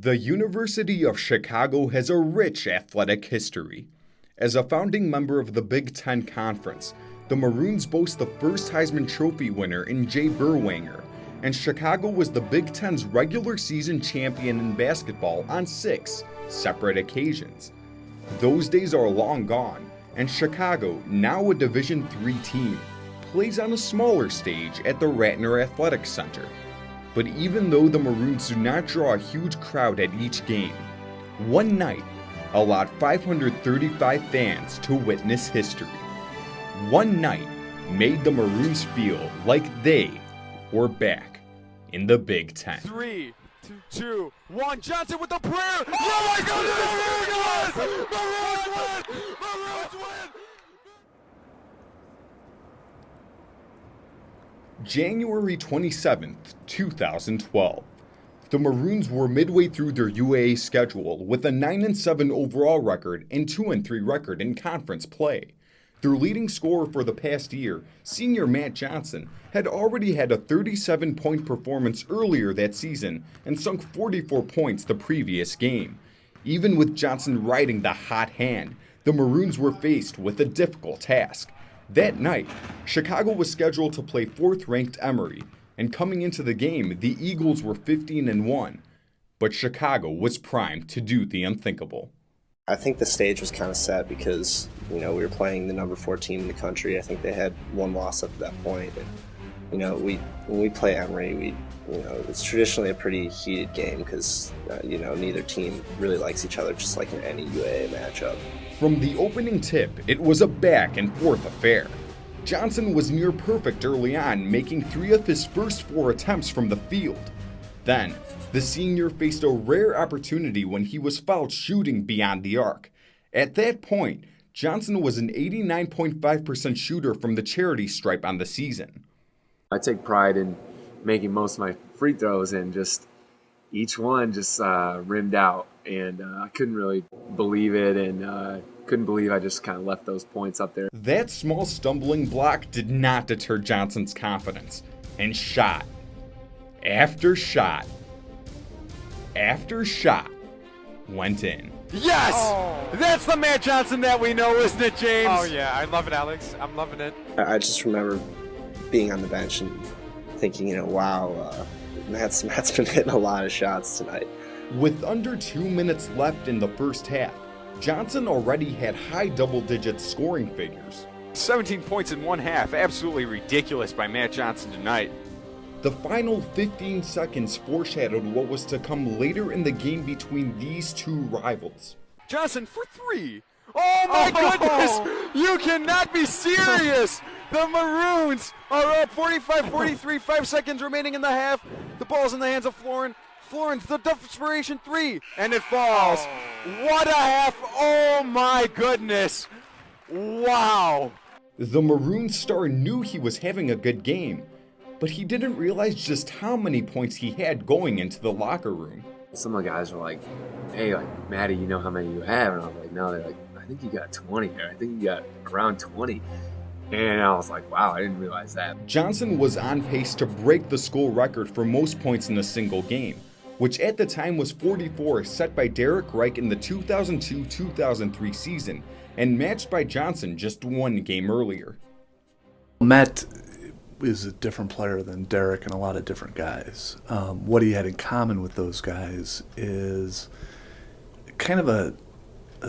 The University of Chicago has a rich athletic history. As a founding member of the Big Ten Conference, the Maroons boast the first Heisman Trophy winner in Jay Berwanger, and Chicago was the Big Ten's regular season champion in basketball on 6 separate occasions. Those days are long gone, and Chicago, now a Division III team, plays on a smaller stage at the Ratner Athletic Center. But even though the Maroons do not draw a huge crowd at each game, one night allowed 535 fans to witness history. One night made the Maroons feel like they were back in the Big Ten. 3, 2, 1. Johnson with the prayer. Oh my God! The Maroons win! Maroons win! January 27th, 2012. The Maroons were midway through their UAA schedule with a 9-7 overall record and 2-3 record in conference play. Their leading scorer for the past year, senior Matt Johnson, had already had a 37-point performance earlier that season and sunk 44 points the previous game. Even with Johnson riding the hot hand, the Maroons were faced with a difficult task. That night, Chicago was scheduled to play 4th-ranked Emory, and coming into the game, the Eagles were 15-1. But Chicago was primed to do the unthinkable. I think the stage was kind of set because, we were playing the number 4 team in the country. I think they had one loss up to that point. And, when we play Emory, it's traditionally a pretty heated game because, neither team really likes each other, just like in any UAA matchup. From the opening tip, it was a back and forth affair. Johnson was near perfect early on, making 3 of his first 4 attempts from the field. Then, the senior faced a rare opportunity when he was fouled shooting beyond the arc. At that point, Johnson was an 89.5% shooter from the charity stripe on the season. I take pride in making most of my free throws, and just each one just rimmed out, and I couldn't really believe it, and couldn't believe I just kind of left those points up there. That small stumbling block did not deter Johnson's confidence, and shot after shot after shot went in. Yes! Oh. That's the Matt Johnson that we know, isn't it, James? Oh yeah, I love it, Alex. I'm loving it. I just remember being on the bench and thinking, wow, Matt's been hitting a lot of shots tonight. With under 2 minutes left in the first half, Johnson already had high double-digit scoring figures. 17 points in one half. Absolutely ridiculous by Matt Johnson tonight. The final 15 seconds foreshadowed what was to come later in the game between these two rivals. Johnson for 3. Oh my goodness! You cannot be serious! The Maroons are up 45-43, 5 seconds remaining in the half. The ball's in the hands of Florin. Florin's the desperation 3, and it falls. What a half! Oh my goodness! Wow! The Maroons star knew he was having a good game, but he didn't realize just how many points he had going into the locker room. Some of the guys were like, hey, Maddie, you know how many you have? And I was like, no. They're like, I think you got 20 there. I think you got around 20. And I was like, wow, I didn't realize that. Johnson was on pace to break the school record for most points in a single game, which at the time was 44, set by Derek Reich in the 2002-2003 season, and matched by Johnson just 1 game earlier. Matt is a different player than Derek and a lot of different guys. What he had in common with those guys is kind of a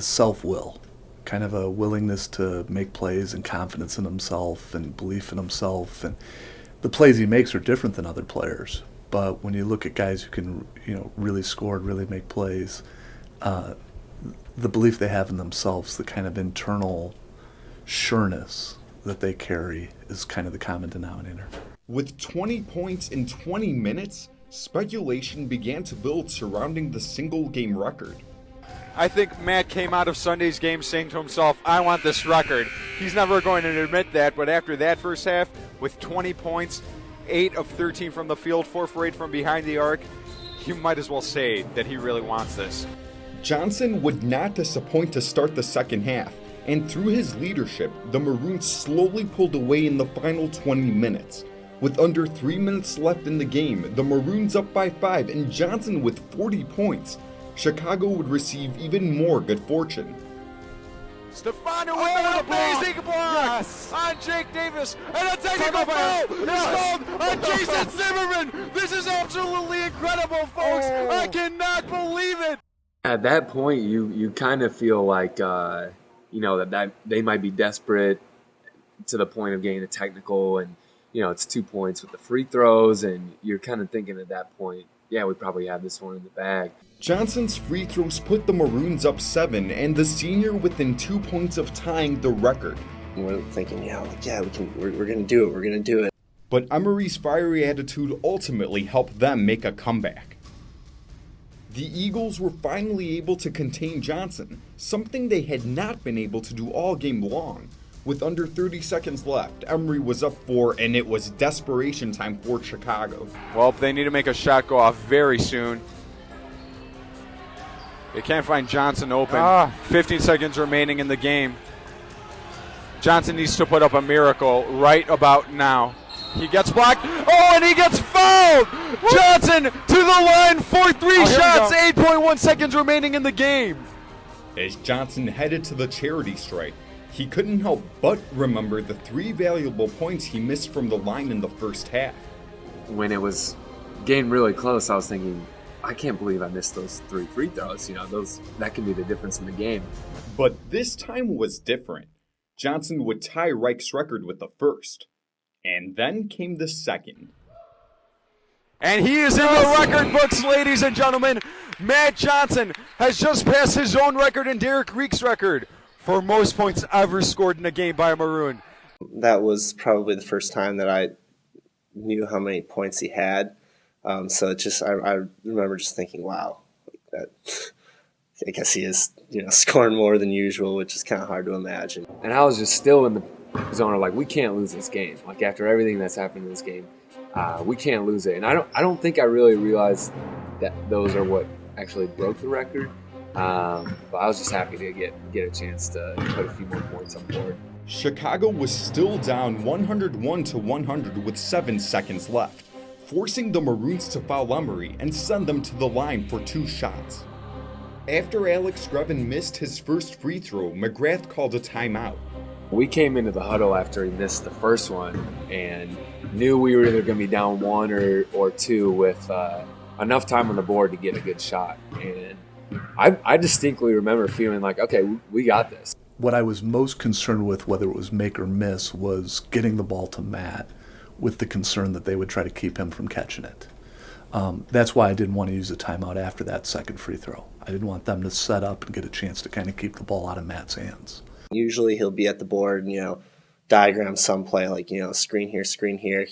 self-will, kind of a willingness to make plays and confidence in himself and belief in himself. And the plays he makes are different than other players. But when you look at guys who can, really score and really make plays, the belief they have in themselves, the kind of internal sureness that they carry is kind of the common denominator. With 20 points in 20 minutes, speculation began to build surrounding the single-game record. I think Matt came out of Sunday's game saying to himself, I want this record. He's never going to admit that, but after that first half, with 20 points, 8 of 13 from the field, 4 for 8 from behind the arc, you might as well say that he really wants this. Johnson would not disappoint to start the second half, and through his leadership, the Maroons slowly pulled away in the final 20 minutes. With under 3 minutes left in the game, the Maroons up by 5 and Johnson with 40 points. Chicago would receive even more good fortune. Stefano with an amazing block on Jake Davis, and a technical foul is called on Jason Zimmerman. This is absolutely incredible, folks. I cannot believe it. At that point, you kind of feel like that they might be desperate to the point of getting a technical, and it's 2 points with the free throws, and you're kind of thinking at that point, yeah, we probably have this one in the bag. Johnson's free throws put the Maroons up 7, and the senior within 2 points of tying the record. We're thinking, we're going to do it. We're going to do it. But Emery's fiery attitude ultimately helped them make a comeback. The Eagles were finally able to contain Johnson, something they had not been able to do all game long. With under 30 seconds left, Emery was up 4, and it was desperation time for Chicago. Well, they need to make a shot go off very soon. They can't find Johnson open. 15 seconds remaining in the game. Johnson needs to put up a miracle right about now. He gets blocked. Oh, and he gets fouled! Johnson to the line for 3 shots. 8.1 seconds remaining in the game. As Johnson headed to the charity stripe, he couldn't help but remember the 3 valuable points he missed from the line in the first half. When it was getting really close, I was thinking, I can't believe I missed those 3 free throws. That can be the difference in the game. But this time was different. Johnson would tie Reich's record with the first. And then came the second. And he is in the record books, ladies and gentlemen. Matt Johnson has just passed his own record and Derek Reek's record for most points ever scored in a game by a Maroon. That was probably the first time that I knew how many points he had. So it just, I remember just thinking, wow, I guess he is, scoring more than usual, which is kind of hard to imagine. And I was just still in the zone of like, we can't lose this game. Like after everything that's happened in this game, we can't lose it. And I don't think I really realized that those are what actually broke the record. But I was just happy to get a chance to put a few more points on board. Chicago was still down 101-100 with 7 seconds left, forcing the Maroons to foul Emery and send them to the line for 2 shots. After Alex Grevin missed his first free throw, McGrath called a timeout. We came into the huddle after he missed the first one and knew we were either going to be down 1 or 2 with enough time on the board to get a good shot. And I distinctly remember feeling like, okay, we got this. What I was most concerned with, whether it was make or miss, was getting the ball to Matt with the concern that they would try to keep him from catching it. That's why I didn't want to use a timeout after that second free throw. I didn't want them to set up and get a chance to kind of keep the ball out of Matt's hands. Usually he'll be at the board and, diagram some play like, screen here.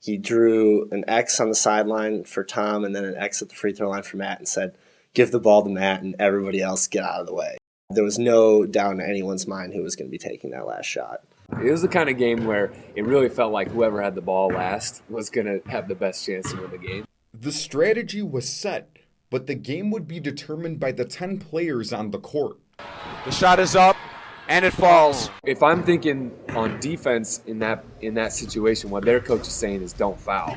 He drew an X on the sideline for Tom and then an X at the free throw line for Matt and said, give the ball to Matt and everybody else get out of the way. There was no doubt in anyone's mind who was going to be taking that last shot. It was the kind of game where it really felt like whoever had the ball last was going to have the best chance to win the game. The strategy was set, but the game would be determined by the 10 players on the court. The shot is up, and it falls. If I'm thinking on defense in that situation, what their coach is saying is don't foul.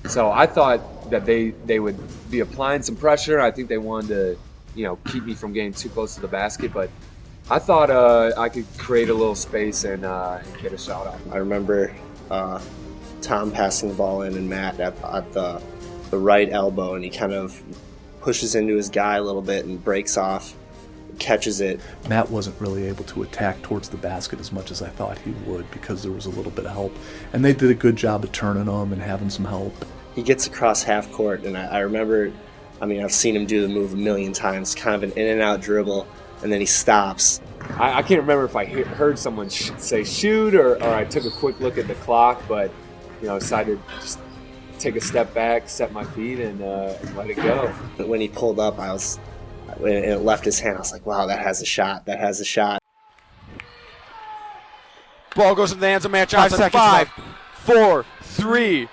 So I thought that they would be applying some pressure. I think they wanted to, keep me from getting too close to the basket, but I thought I could create a little space and get a shot off. I remember Tom passing the ball in and Matt at the right elbow, and he kind of pushes into his guy a little bit and breaks off, catches it. Matt wasn't really able to attack towards the basket as much as I thought he would because there was a little bit of help, and they did a good job of turning him and having some help. He gets across half court, and I remember, I've seen him do the move a million times, kind of an in and out dribble, and then he stops. I can't remember if I heard someone say shoot or I took a quick look at the clock, but decided to just take a step back, set my feet, and let it go. But when he pulled up, and it left his hand, I was like, wow, that has a shot. Ball goes into the hands of Matt Johnson. 5, 4, 3,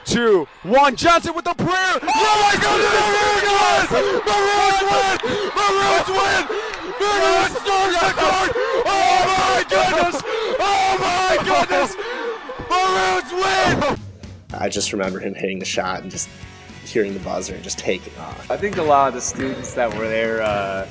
2, 1. Johnson with the prayer. Oh my goodness! Maroons win! Maroons storm the court! Oh my goodness! Maroons win! I just remember him hitting the shot and just hearing the buzzer and just taking off. I think a lot of the students that were there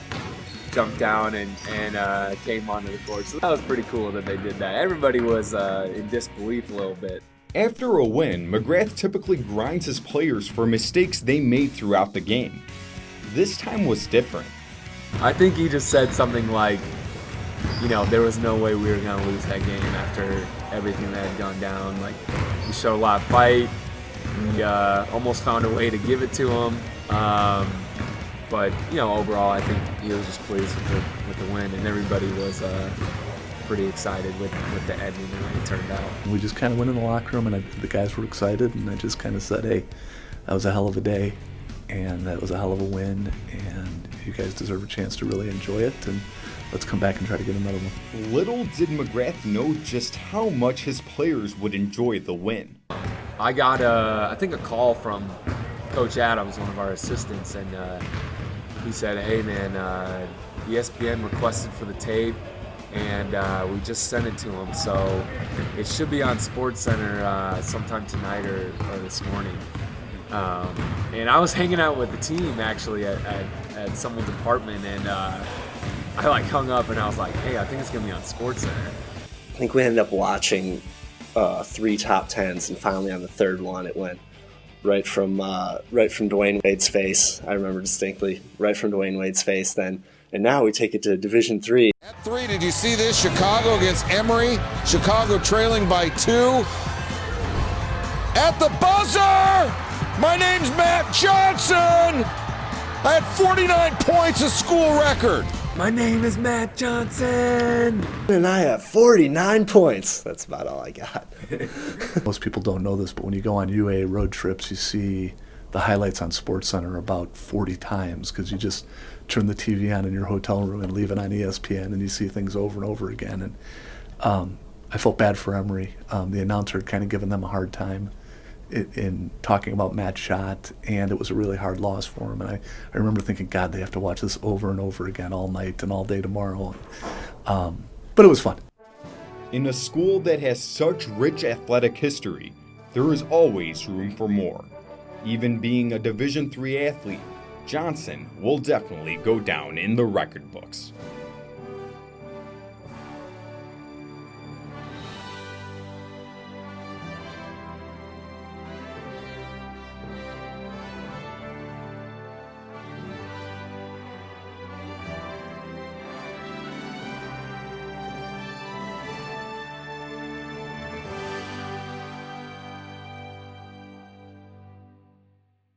jumped down and came onto the court. So that was pretty cool that they did that. Everybody was in disbelief a little bit. After a win, McGrath typically grinds his players for mistakes they made throughout the game. This time was different. I think he just said something like, there was no way we were going to lose that game after everything that had gone down. Like, we showed a lot of fight. We almost found a way to give it to him. But overall, I think he was just pleased with the win, and everybody was pretty excited with the ending and the way it turned out. We just kind of went in the locker room, and the guys were excited, and I just kind of said, hey, that was a hell of a day, and that was a hell of a win, and you guys deserve a chance to really enjoy it, and let's come back and try to get another one. Little did McGrath know just how much his players would enjoy the win. I got, I think, a call from Coach Adams, one of our assistants, and he said, hey, man, ESPN requested for the tape, and we just sent it to him, so it should be on SportsCenter sometime tonight or this morning. And I was hanging out with the team, actually, at someone's apartment, and I hung up, and I was like, hey, I think it's going to be on SportsCenter. I think we ended up watching 3 top 10s, and finally on the third one it went right from Dwayne Wade's face. I remember distinctly, right from Dwayne Wade's face then. And now we take it to Division III. At 3, did you see this? Chicago against Emory. Chicago trailing by 2. At the buzzer, my name's Matt Johnson. I had 49 points, a school record. My name is Matt Johnson. And I have 49 points. That's about all I got. Most people don't know this, but when you go on UA road trips, you see the highlights on SportsCenter about 40 times because you just turn the TV on in your hotel room and leave it on ESPN, and you see things over and over again. And I felt bad for Emory. The announcer had kind of given them a hard time in talking about Matt's shot, and it was a really hard loss for him. And I remember thinking, God, they have to watch this over and over again all night and all day tomorrow. But it was fun. In a school that has such rich athletic history, there is always room for more. Even being a Division III athlete, Johnson will definitely go down in the record books.